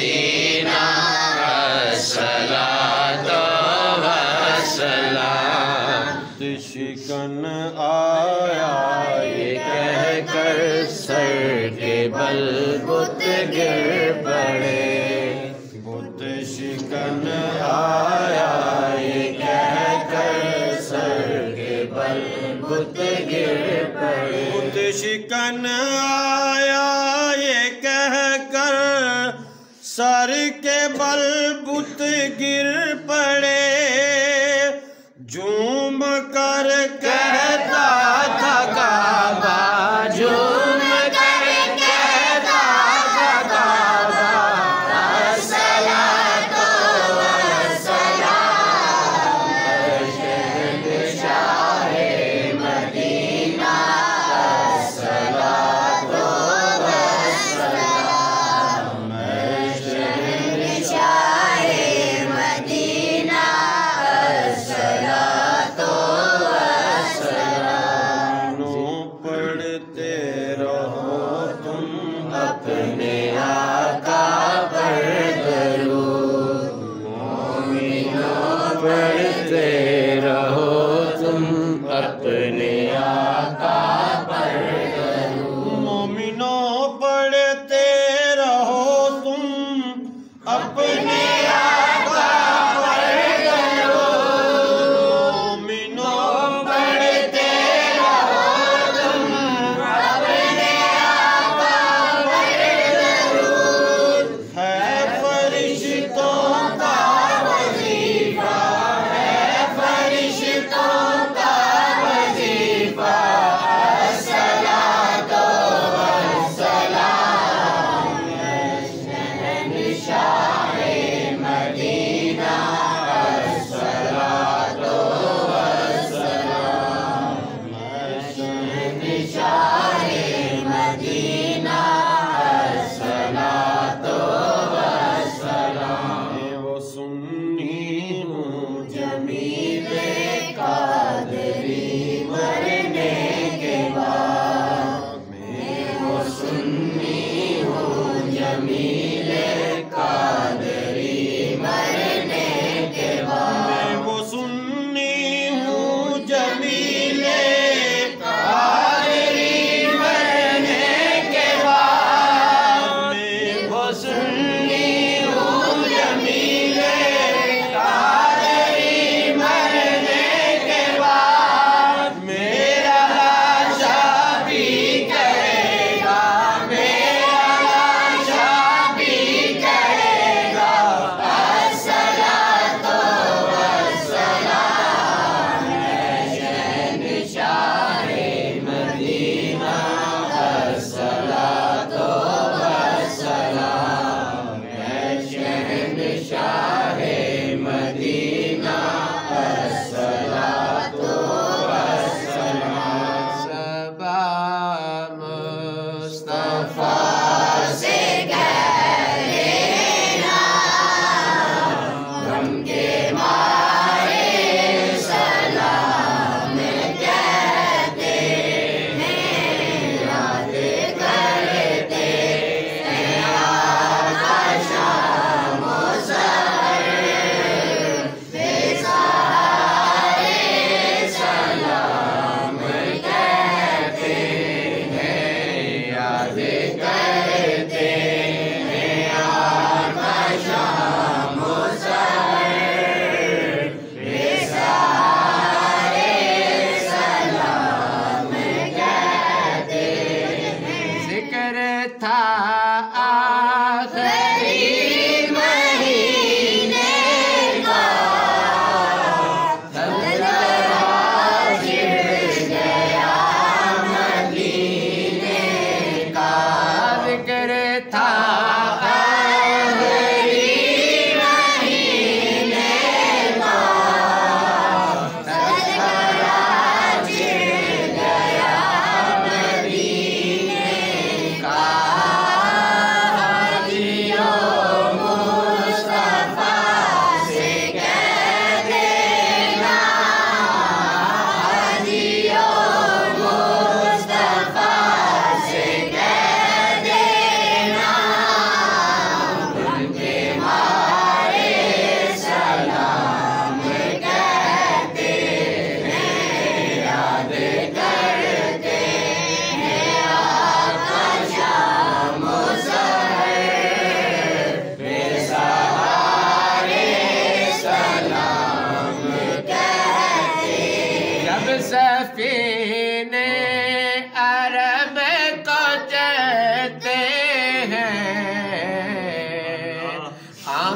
مدینہ الصلاۃ والسلام۔ بت شکن آیا یہ کہہ کر سر کے بل بت گر پڑے، بت شکن آیا یہ کہہ کر سر کے بل بت گر پڑے، بت شکن آیا یہ کہہ کر سر کے بل بت گر پڑے، جھوم کر کہتا تھا کعبہ، جھوم کر کہتا تھا کعبہ، الصلاۃ والسلام شہنشاہ مدینہ، الصلاۃ والسلام شہنشاہ مدینہ۔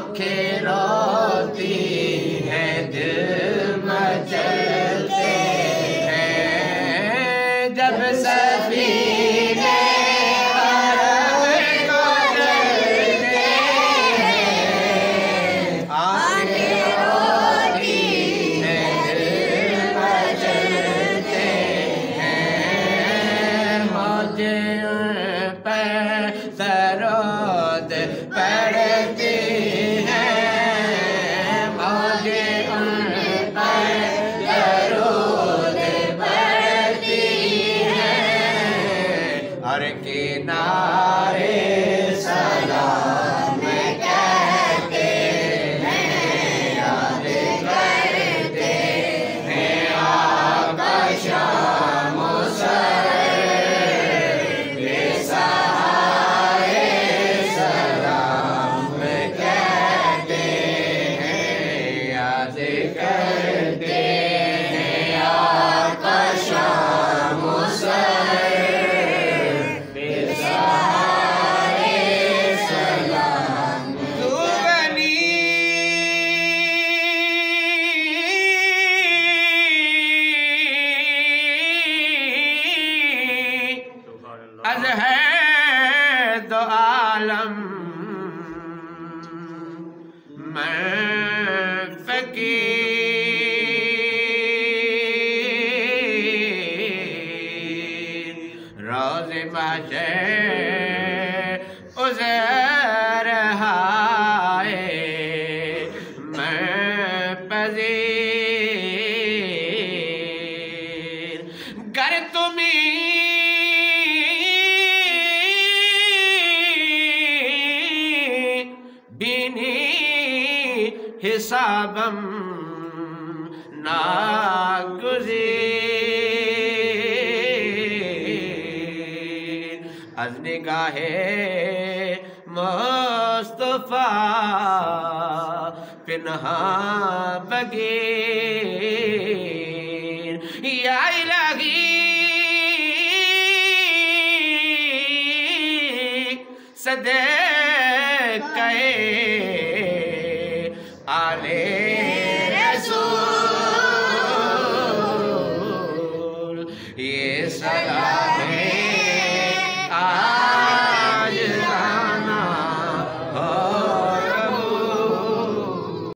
آنکھیں روتی ہیں دل مچلتے ہیں جب سفینے عرب کو چلتے ہیں آنکھیں روتی ہیں دل مچلتے ہیں موجیں ان پر درود پڑتی ہیں موجیں ان پر درود پڑتی ہیں اور کنارے سلام کہتے ہیں یاد کرتے ہیں آقا شام و سحر بے سہارے سلام کہتے ہیں یاد کرتے ہیں آقا شام و سحر بے سہارے سلام تو بنی از ہے دو عالم میں فقیر روز محشر عذر ہائے میں پذیر گر تمہیں بینی حسابم ناگزیر از نگاہ مصطفیٰ پنہاں بغیر یا الہی صدقہ آل رسول یہ سلام